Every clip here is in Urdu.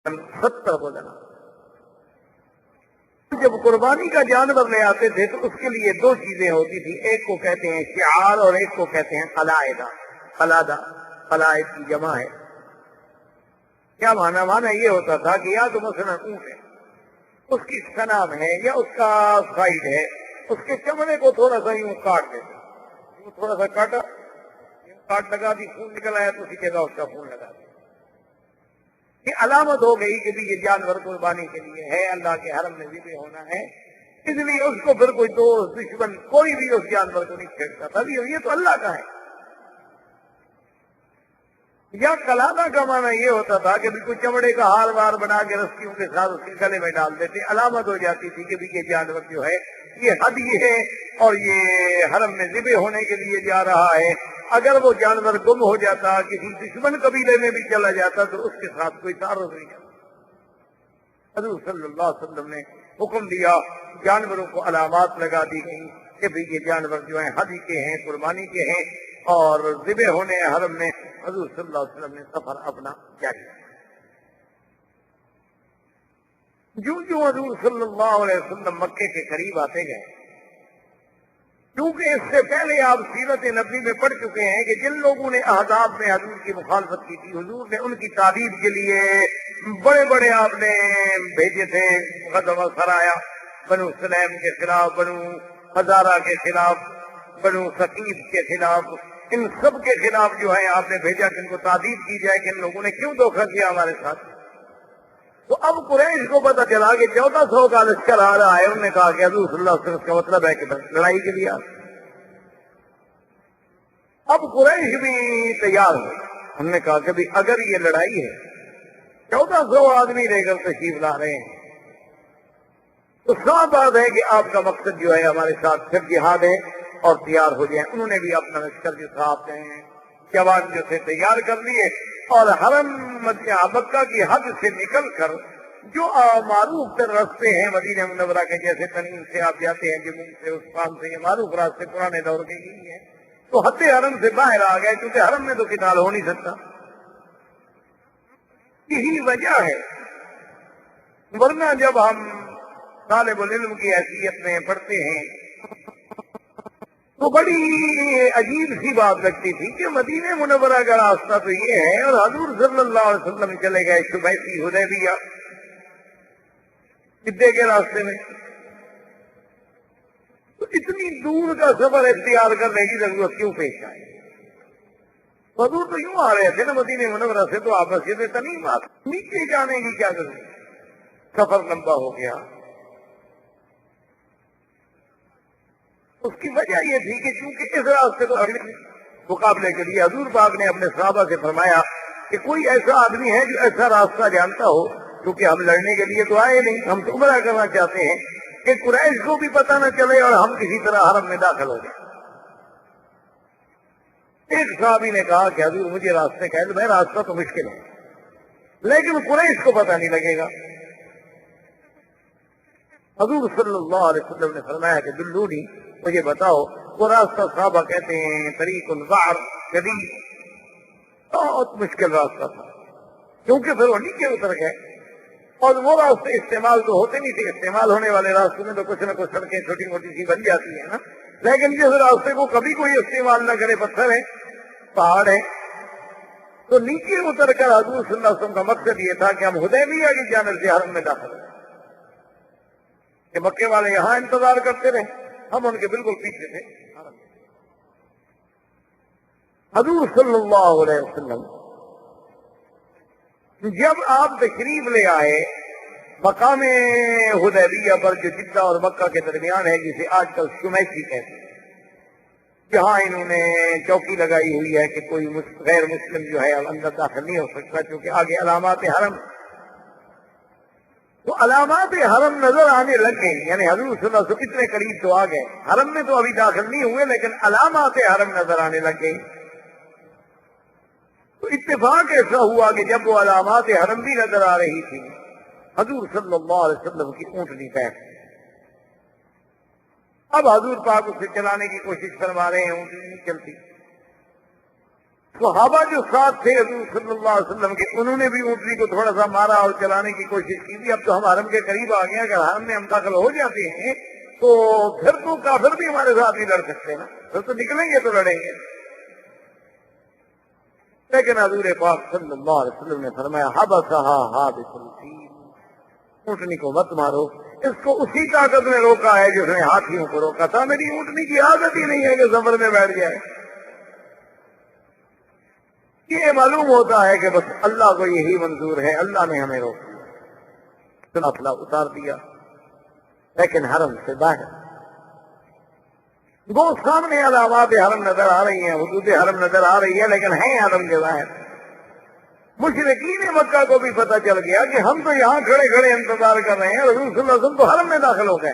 70 بدنا. جب قربانی کا جانور لے آتے تھے تو اس کے لیے 2 چیزیں ہوتی تھی، ایک کو کہتے ہیں شعار اور ایک کو کہتے ہیں قلائدہ. قلائد کی جمع ہے. کیا معنی یہ ہوتا تھا کہ یا تو مثلا اونٹ ہے، اس کی سنام ہے یا اس کا سائڈ ہے، اس کے چمڑے کو تھوڑا سا یوں کاٹ دیتے، تھوڑا سا کاٹ لگا دی، خون نکل آیا تو اسی جگہ اس کا خون لگا دیا. یہ علامت ہو گئی کہ یہ جانور قربانی کے لیے ہے، اللہ کے حرم میں ذبح ہونا ہے. اس لیے اس کو پھر کوئی دوست دشمن کوئی بھی اس جانور کو نہیں چھیڑتا تھا، یہ تو اللہ کا ہے. یا قلادہ کا معنی یہ ہوتا تھا کہ کوئی چمڑے کا ہار وار بنا کے رسیوں کے ساتھ اس کے گلے میں ڈال دیتے، علامت ہو جاتی تھی کہ یہ جانور جو ہے یہ ہدی ہے اور یہ حرم میں ذبح ہونے کے لیے جا رہا ہے. اگر وہ جانور گم ہو جاتا، کسی دشمن قبیلے میں بھی چلا جاتا تو اس کے ساتھ کوئی تعارض نہیں کرتا. حضور صلی اللہ علیہ وسلم نے حکم دیا، جانوروں کو علامات لگا دی گئی کہ بھی یہ جانور جو ہیں ہدی کے ہیں، قربانی کے ہیں اور ذبح ہونے حرم میں. حضور صلی اللہ علیہ وسلم نے سفر اپنا جاری کیا. جو حضور صلی اللہ علیہ وسلم مکے کے قریب آتے گئے، کیونکہ اس سے پہلے آپ سیرت نبوی میں پڑھ چکے ہیں کہ جن لوگوں نے احزاب میں حضور کی مخالفت کی تھی، حضور نے ان کی تعریف کے لیے بڑے بڑے آپ نے بھیجے تھے غزوہ سرایا، بنو سلیم کے خلاف، بنو ہزارہ کے خلاف، بنو ثقیف کے خلاف، ان سب کے خلاف جو ہے آپ نے بھیجا کہ ان کو تعریف کی جائے کہ ان لوگوں نے کیوں دھوکہ کیا ہمارے ساتھ. تو اب قریش کو پتہ چلا کہ 1400 کا لشکر آ رہا ہے. انہوں نے کہا کہ حضور صلی اللہ علیہ وسلم کا مطلب ہے کہ لڑائی کے لیے اب قریش بھی تیار ہوئے. ہم نے کہا کہ اگر یہ لڑائی ہے، 1400 آدمی لے کر تشریف لا رہے ہیں، تو صاف بات ہے کہ آپ کا مقصد جو ہے ہمارے ساتھ پھر جہاد ہے اور تیار ہو جائیں. انہوں نے بھی اپنا لشکر جو تھا اپنے جوان جو تھے تیار کر لیے اور حرم مکہ کی حد سے نکل کر جو معروف تر راستے ہیں مدینہ منورہ کے، جیسے تنعیم سے آپ جاتے ہیں، جموں سے، عثمان سے، یہ معروف راستے پرانے دور کے ہی ہیں، تو حد حرم سے باہر آ گئے کیونکہ حرم میں تو قتال ہو نہیں سکتا. یہی وجہ ہے، ورنہ جب ہم طالب العلم کی حیثیت میں پڑھتے ہیں تو بڑی عجیب سی بات لگتی تھی کہ مدینہ منورہ کا راستہ تو یہ ہے اور حضور صلی اللہ علیہ وسلم چلے گئے شبیسی حدیبیہ جدے کے راستے میں. تو اتنی دور کا سفر اختیار کرنے کی ضرورت کیوں پیش آئی؟ حضور تو یوں آ رہے تھے نا مدینہ منورہ سے، تو آپ مسجد تنعیم نیچے جانے کی کیا ضرورت؟ سفر لمبا ہو گیا. اس کی وجہ یہ تھی کہ چونکہ اس راستے کو مقابلے کے لیے حضور پاک نے اپنے صحابہ سے فرمایا کہ کوئی ایسا آدمی ہے جو ایسا راستہ جانتا ہو، کیونکہ ہم لڑنے کے لیے تو آئے نہیں، ہم تو عمرہ کرنا چاہتے ہیں، کہ قریش کو بھی پتہ نہ چلے اور ہم کسی طرح حرم میں داخل ہو جائیں. ایک صحابی نے کہا کہ حضور مجھے راستے کہہ دو. میں راستہ تو مشکل ہے لیکن قریش کو پتہ نہیں لگے گا. حضور صلی اللہ علیہ وسلم نے فرمایا کہ دلونی، مجھے بتاؤ. وہ راستہ صحابہ کہتے ہیں طریق البعر شدید، بہت مشکل راستہ تھا کیونکہ پھر وہ نیچے اتر گئے اور وہ راستے استعمال تو ہوتے نہیں تھے. استعمال ہونے والے راستوں میں تو کچھ نہ کچھ سڑکیں چھوٹی موٹی سی بن جاتی ہیں نا، لیکن جس راستے کو کبھی کوئی استعمال نہ کرے، پتھر ہے، پہاڑ ہے. تو نیچے اتر کر حضور صلی اللہ علیہ وسلم کا مقصد یہ تھا کہ ہم حدیبیہ کی جانب سے حرم میں داخل ہوئے کہ مکے والے یہاں انتظار کرتے رہے، ہم ان کے بالکل پیچھے تھے. حضور صلی اللہ علیہ وسلم جب آپ تشریف لے آئے مقام حدیبیہ پر جو جدہ اور مکہ کے درمیان ہے، جسے آج کل شمیسی کہتے ہیں، جہاں انہوں نے چوکی لگائی ہوئی ہے کہ کوئی غیر مسلم جو ہے اندر داخل نہیں ہو سکتا، کیونکہ آگے علامات حرم. تو علامات حرم نظر آنے لگ گئی، یعنی حضور صلی اللہ علیہ وسلم اتنے قریب تو آ گئے، حرم میں تو ابھی داخل نہیں ہوئے لیکن علامات حرم نظر آنے لگ گئی. تو اتفاق ایسا ہوا کہ جب وہ علامات حرم بھی نظر آ رہی تھی، حضور صلی اللہ علیہ وسلم کی اونٹنی بیٹھ گئی. اب حضور پاک اسے چلانے کی کوشش فرما رہے ہیں، اونٹنی نہیں چلتی. صحابہ جو ساتھ تھے حضور صلی اللہ علیہ وسلم کے، انہوں نے بھی اونٹنی کو تھوڑا سا مارا اور چلانے کی کوشش کی تھی۔ اب تو ہم حرم کے قریب آ گئے ہیں، اگر حرم میں ہم داخل ہو جاتے ہیں تو پھر تو کافر بھی ہمارے ساتھ نہیں لڑ سکتے نا، پھر تو نکلیں گے تو لڑیں گے۔ لیکن حضور پاک صلی اللہ علیہ وسلم نے فرمایا حبسھا حابس الفیل، اونٹنی کو مت مارو، اس کو اسی طاقت نے روکا ہے جس نے ہاتھیوں کو روکا تھا۔ میری اونٹنی کی عادت ہی نہیں ہے کہ سفر میں بیٹھ جائے۔ یہ معلوم ہوتا ہے کہ بس اللہ کو یہی منظور ہے، اللہ نے ہمیں روک دیا، قافلہ اتار دیا، لیکن حرم سے باہر وہ سامنے علامات حرم نظر آ رہی ہیں، حدود حرم نظر آ رہی ہے، لیکن ہیں حرم کے باہر۔ مشرکین مکہ کو بھی پتہ چل گیا کہ ہم تو یہاں کھڑے کھڑے انتظار کر رہے ہیں، حضور صلی اللہ علیہ وسلم تو حرم میں داخل ہو گئے۔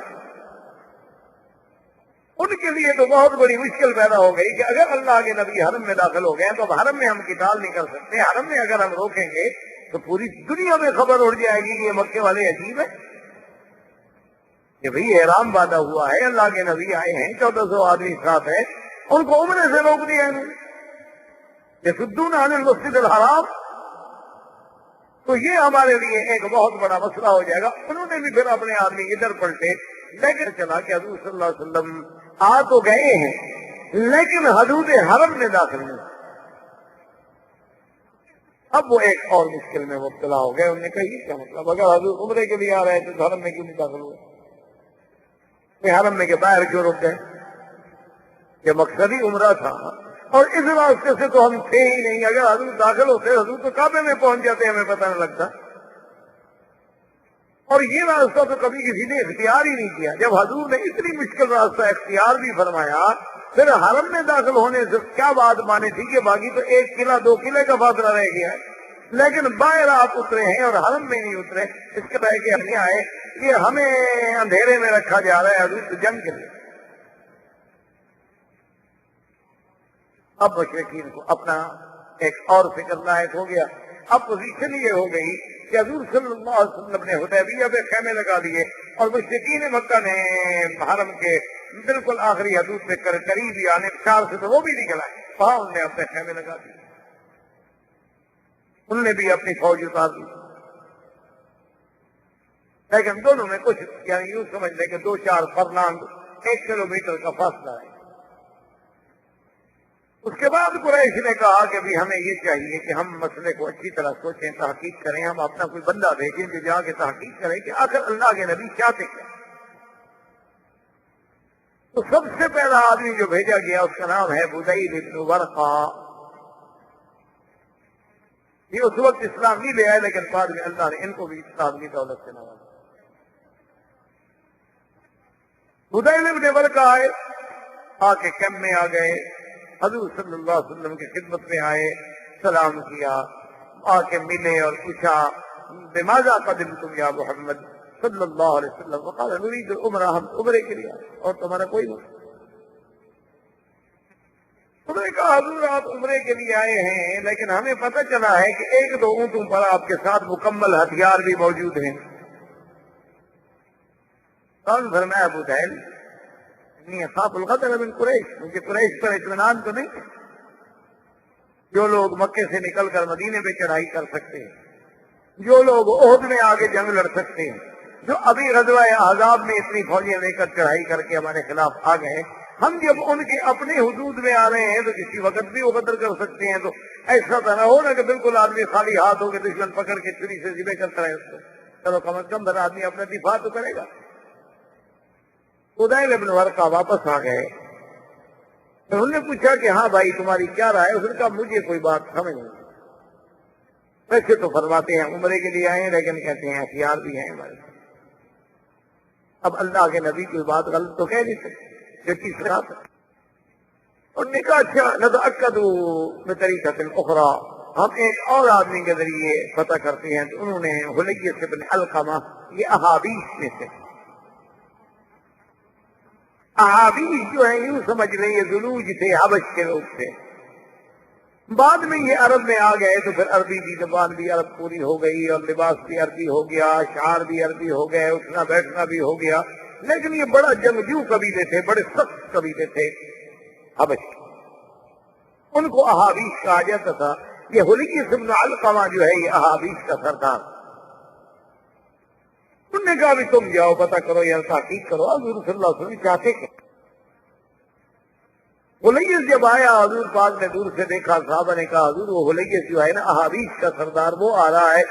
ان کے لیے تو بہت بڑی مشکل پیدا ہو گئی کہ اگر اللہ کے نبی حرم میں داخل ہو گئے تو اب حرم میں ہم قتال نہیں کر سکتے، حرم میں اگر ہم روکیں گے تو پوری دنیا میں خبر اڑ جائے گی کہ یہ مکے والے عجیب ہیں، کہ بھئی احرام باندھا ہوا ہے، اللہ کے نبی آئے ہیں، 1400 آدمی ساتھ ہے، ان کو عمرے سے روک دیا انہوں نے، یصدون عن المسجد الحرام۔ تو یہ ہمارے لیے ایک بہت بڑا مسئلہ ہو جائے گا۔ انہوں نے بھی پھر اپنے آدمی ادھر پلٹے، لیکن چلا کہ حضور صلی اللہ علیہ وسلم آ تو گئے ہیں لیکن حدود حرم میں داخل نہیں۔ اب وہ ایک اور مشکل میں مبتلا ہو گئے، انہوں نے کہا یہ کیا مطلب، اگر حضور عمرے کے لیے آ رہے تو حرم میں کیوں نہیں داخل ہوئے، کہ حرم میں کے باہر کیوں رک گئے؟ یہ مقصد ہی عمرہ تھا، اور اس راستے سے تو ہم تھے ہی نہیں، اگر حضور داخل ہوتے حضور تو کعبے میں پہنچ جاتے، ہمیں پتہ نہ لگتا۔ اور یہ راستہ تو کبھی کسی نے اختیار ہی نہیں کیا۔ جب حضور نے اتنی مشکل راستہ اختیار بھی فرمایا، پھر حرم میں داخل ہونے سے کیا بات مانی تھی کہ باقی تو 1 قلعہ 2 قلعے کا فاصلہ رہ گیا ہے، لیکن باہر آپ اترے ہیں اور حرم میں نہیں اترے، اس کے طرح کہ ہم آئے یہ ہمیں اندھیرے میں رکھا جا رہا ہے حضور تو جنگ کے لیے۔ اب مشرکین کو اپنا ایک اور فکر لاحق ہو گیا۔ اب پوزیشن یہ ہو گئی کہ حضور صلی اللہ علیہ وسلم نے حدیبیہ پہ خیمے لگا دیے، اور مشرکین مکہ نے حرم کے بالکل آخری حدود پہ قریب ہی آنے 4 سے تو وہ بھی نکل آئے، وہاں انہوں نے اپنے خیمے لگا دیے، انہوں نے بھی اپنی فوج اتار دی۔ لیکن دونوں میں کچھ یعنی یوں سمجھ لیں کہ 2-4 فرلانگ 1 کلومیٹر کا فاصلہ ہے۔ اس کے بعد قریش نے کہا کہ بھی ہمیں یہ چاہیے کہ ہم مسئلے کو اچھی طرح سوچیں، تحقیق کریں، ہم اپنا کوئی بندہ بھیجیں جو جا کے تحقیق کریں کہ آخر اللہ کے نبی چاہتے کیا۔ تو سب سے پہلا آدمی جو بھیجا گیا اس کا نام ہے بدیل بن ورقہ۔ یہ اس وقت اسلام نہیں لے آئے، لیکن بعد میں اللہ نے ان کو بھی اسلام کی دولت سے نوازا۔ بدیل بن ورقہ آئے، آ کے کیمپ میں آ گئے، حضور صلی اللہ علیہ وسلم کی خدمت میں آئے، سلام کیا، آ کے ملے اور پوچھا بماذا قدمتم یا محمد صلی اللہ علیہ وسلم، وقال نريد العمرہ، ہم عمرے کے لیے آئے اور تمہارا کوئی مسئلہ۔ انہوں نے کہا حضور آپ عمرے کے لیے آئے ہیں، لیکن ہمیں پتہ چلا ہے کہ 1-2 اونٹوں پر آپ کے ساتھ مکمل ہتھیار بھی موجود ہیں۔ کون فرمایا ابو جہل خاف القدر من قریش، مجھے قریش پر اطمینان تو نہیں ہے، جو لوگ مکے سے نکل کر مدینے پہ چڑھائی کر سکتے ہیں، جو لوگ عہد میں آگے جنگ لڑ سکتے ہیں، جو ابھی غزوہ احزاب میں اتنی فوجیں لے کر چڑھائی کر کے ہمارے خلاف آ گئے، ہم جب ان کے اپنے حدود میں آ رہے ہیں تو کسی وقت بھی وہ قدر کر سکتے ہیں۔ تو ایسا تو نہ ہو نا کہ بالکل آدمی خالی ہاتھ ہو کے دشمن پکڑ کے چھری سے ذبح کرتا ہے اس کو، چلو کم از کم بر آدمی اپنا دفاع تو کرے گا۔ بدیل بن ورقہ واپس آ گئے، انہوں نے پوچھا کہ ہاں بھائی تمہاری کیا رائے؟ اس نے کہا مجھے کوئی بات سمجھ نہیں، ویسے تو فرماتے ہیں عمرے کے لیے آئے ہیں، لیکن کہتے ہیں ہتھیار بھی ہیں ہمارے۔ اب اللہ کے نبی کوئی بات غلط تو کہہ نہیں سکتے، جو تیسرا تھا انہوں نے کہا اچھا نتأکد بطریقۃ اخری، ہم ایک اور آدمی کے ذریعے پتہ کرتے ہیں۔ تو انہوں نے حلیۃ بن علقمہ، یہ احابیش میں سے، احابیش جو ہیں یوں سمجھ لیں یہ ذلوج تھے، حبش کے لوگ تھے، بعد میں یہ عرب میں آ گئے تو پھر عربی کی زبان بھی عرب پوری ہو گئی اور لباس بھی عربی ہو گیا، اشعار بھی عربی ہو گئے، اٹھنا بیٹھنا بھی ہو گیا، لیکن یہ بڑا جنگجو قبیلے تھے، بڑے سخت قبیلے تھے حبش۔ ان کو احابیش کہا جاتا تھا. یہ حلیس بن علقمہ جو ہے یہ احابیش کا سردار. انہوں نے کہا بھی تم جاؤ پتہ کرو یا تحقیق کرو حضور صلی اللہ علیہ وسلم چاہتے کہ. حلیس جب آیا حضور پاک نے دور سے دیکھا, صحابہ نے کہا حضور وہ حلیس جو ہے نا احابیش کا سردار وہ آ رہا ہے.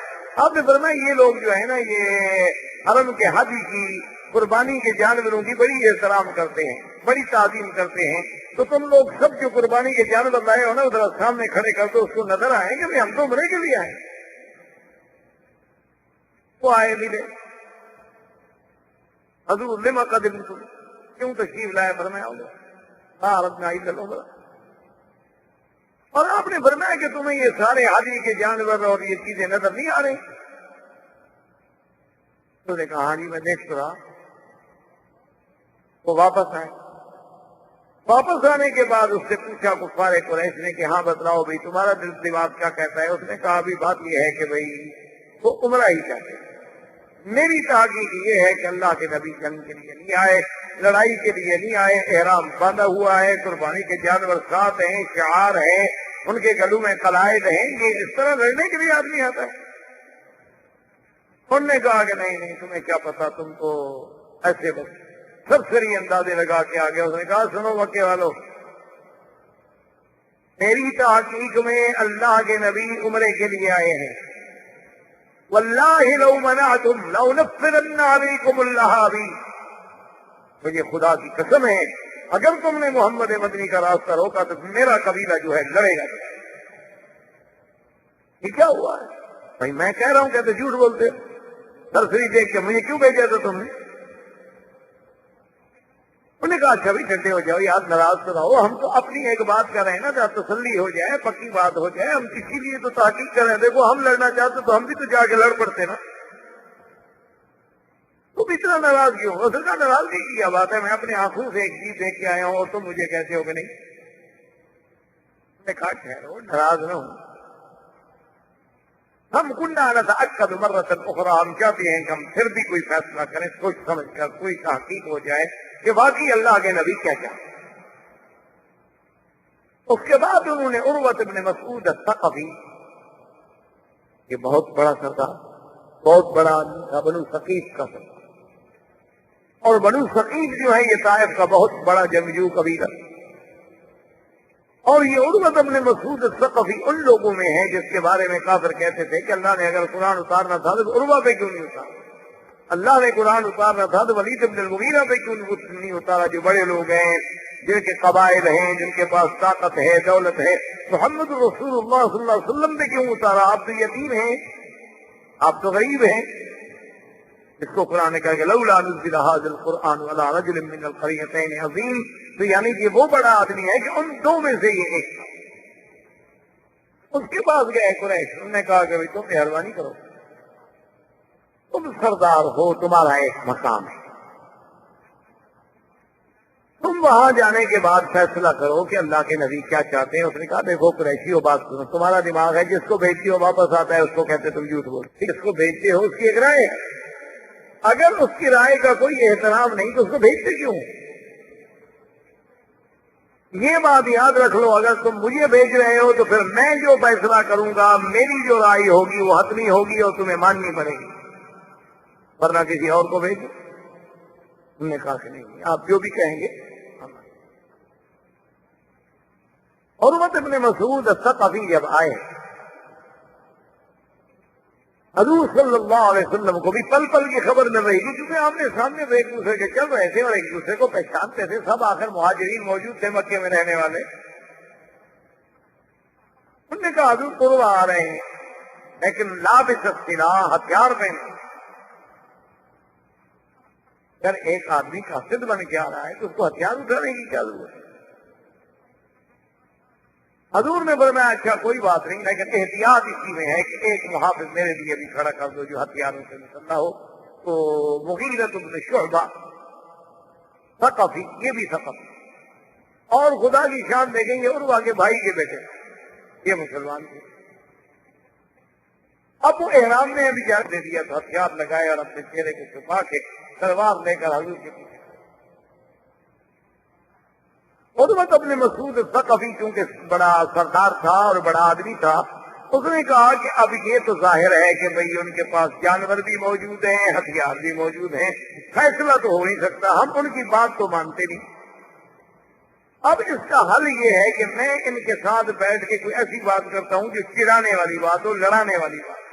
آپ نے فرمایا یہ لوگ جو ہے نا یہ حرم کے حاجی کی قربانی کے جانوروں کی بڑی احترام کرتے ہیں, بڑی تعظیم کرتے ہیں. تو تم لوگ سب جو قربانی کے جانور لائے ہو نا ادھر سامنے کھڑے کر دو, اس کو نظر آئیں گے ہم تو عمرے کے لیے آئے. وہ آئے ملے حضور لما قدمتم, کیوں تشریف لائے؟ فرمایا عرضنا الا العمرہ. اور آپ نے فرمایا کہ تمہیں یہ سارے حاجی کے جانور اور یہ چیزیں نظر نہیں آ رہی؟ تو نے کہا ہاں جی میں دیکھ رہا. وہ واپس آئے. واپس آنے کے بعد اس سے پوچھا کفار قریش نے کہ ہاں بتلاؤ بھائی تمہارا دل دماغ کیا کہتا ہے؟ اس نے کہا بھی بات یہ ہے کہ بھائی وہ عمرہ ہی چاہتے ہیں. میری تحقیق یہ ہے کہ اللہ کے نبی جنگ کے لیے نہیں آئے, لڑائی کے لیے نہیں آئے, احرام باندھا ہوا ہے, قربانی کے جانور ساتھ ہیں, شعار ہیں, ان کے گلوں میں قلائد ہیں, یہ اس طرح لڑنے کے لیے آدمی آتا ہے. انہوں نے کہا کہ نہیں نہیں تمہیں کیا پتا, تم تو ایسے بس سب سری اندازے لگا کے آ گیا. اس نے کہا سنو مکے والو, میری تحقیق میں اللہ کے نبی عمرے کے لیے آئے ہیں. واللہ لو منعتم لو نفرن علیکم اللہابی, مجھے خدا کی قسم ہے اگر تم نے محمد مدنی کا راستہ روکا تو میرا قبیلہ جو ہے لڑے گا. یہ کیا ہوا ہے بھائی؟ میں کہہ رہا ہوں کہتے جھوٹ بولتے. سرسری دیکھ کے مجھے کیوں بھیجا تھا تم نے؟ انہوں نے کہا اچھا بھی ٹھنڈے ہو جاؤ یار, ناراض تو رہو, ہم تو اپنی ایک بات کر رہے ہیں نا جہاں تسلی ہو جائے, پکی بات ہو جائے, ہم اسی لیے تو تحقیق کر رہے ہیں. دیکھو ہم لڑنا چاہتے تو ہم بھی تو جا کے لڑ پڑتے نا. تم اتنا ناراض کیوں؟ اصل کا ناراضگی کی کیا بات ہے؟ میں اپنے آنکھوں سے ایک چیز دیکھ کے آیا ہوں اور تم مجھے کہتے ہو کہ نہیں. میں نے کہا ٹھہرو, ناراض نہ ہوں. ہم کنڈا نہ تھا اکد مرتن اخرى, ہم چاہتے ہیں کہ ہم پھر بھی کوئی فیصلہ کریں, سوچ سمجھ کر کوئی تحقیق ہو جائے کہ واقعی اللہ کے نبی کیا چاہتے. اس کے بعد انہوں نے عروۃ بن مسعود الثقفی, یہ بہت بڑا سردار, بہت بڑا آدمی تھا, بنو ثقیف کا سردار. اور بنو ثقیف جو ہے یہ طائف کا بہت بڑا جنگجو قبیلہ. اور یہ عروۃ بن مسعود الثقفی ان لوگوں میں ہے جس کے بارے میں کافر کہتے تھے کہ اللہ نے اگر قرآن اتارنا تھا تو عروہ پہ کیوں نہیں اتارا؟ اللہ نے قرآن اتارنا تھا تو ولید بن المغیرہ پہ کیوں نہیں اتارا, جو بڑے لوگ ہیں, جن کے قبائل ہیں, جن کے پاس طاقت ہے, دولت ہے. محمد رسول اللہ صلی اللہ علیہ وسلم پہ کیوں اتارا؟ آپ تو یتیم ہیں, آپ تو غریب ہیں. اس کو قرآن نے کہا کہ لولا نزل هذا القرآن على رجل من القريتين عظيم, تو یعنی کہ وہ بڑا آدمی ہے کہ ان دو میں سے یہ ایک تھا. اس کے پاس گئے قریش, انہوں نے کہا کہ تم مہربانی کرو, تم سردار ہو, تمہارا ایک مقام ہے, تم وہاں جانے کے بعد فیصلہ کرو کہ اللہ کے نبی کیا چاہتے ہیں. اس نے کہا دیکھو قریشیو بات سنو, تمہارا دماغ ہے, جس کو بھیجتی ہو واپس آتا ہے, اس کو کہتے تم جھوٹ بولتے. جس کو بھیجتے ہو اس کی ایک رائے ہے, اگر اس کی رائے کا کوئی احترام نہیں تو اس کو بھیجتے کیوں؟ یہ بات یاد رکھ لو, اگر تم مجھے بھیج رہے ہو تو پھر میں جو فیصلہ کروں گا, میری جو رائے ہوگی وہ حتمی ہوگی اور تمہیں ماننی پڑے گی, ورنہ کسی اور کو بھیجو. انہوں نے کہا کہ نہیں, آپ جو بھی کہیں گے. عروۃ بن مسعود الثقفی جب آئے, حضور صلی اللہ علیہ وسلم کو بھی پل پل کی خبر مل رہی تھی, کیونکہ آمنے سامنے تو ایک دوسرے کے چل رہے تھے اور ایک دوسرے کو پہچانتے تھے. سب آخر مہاجرین موجود تھے مکے میں رہنے والے. انہوں نے کہا حضور قربا آ رہے ہیں لیکن لابس السلاح, ہتھیار پہنے. اگر ایک آدمی قاصد بن کے آ رہا ہے تو اس کو ہتھیار اٹھانے کی کیا ضرورت ہے؟ حضور نے فرمایا اچھا کوئی بات نہیں, لیکن احتیاط اسی میں ہے کہ ایک محافظ میرے لیے بھی کھڑا کر دو جو ہتھیاروں سے مسلح ہو. تو مغیرہ بن شعبہ ثقفی, یہ بھی ثقفی, اور خدا کی شان دیکھیں گے عروہ کے بھائی کے بیٹے, یہ مسلمان تھے. اب وہ احرام نے ابھی جان دے دیا تو ہتھیار لگائے اور اپنے چہرے کو چھپا کے تلوار لے کر حضور کے پیچھے. عروۃ ابن مسعود ثقفی چونکہ بڑا سردار تھا اور بڑا آدمی تھا، اس نے کہا کہ اب یہ تو ظاہر ہے کہ بھئی ان کے پاس جانور بھی موجود ہیں، ہتھیار بھی موجود ہیں، فیصلہ تو ہو نہیں سکتا، ہم ان کی بات تو مانتے نہیں۔ اب اس کا حل یہ ہے کہ میں ان کے ساتھ بیٹھ کے کوئی ایسی بات کرتا ہوں جو چڑھانے والی بات ہو، لڑانے والی بات۔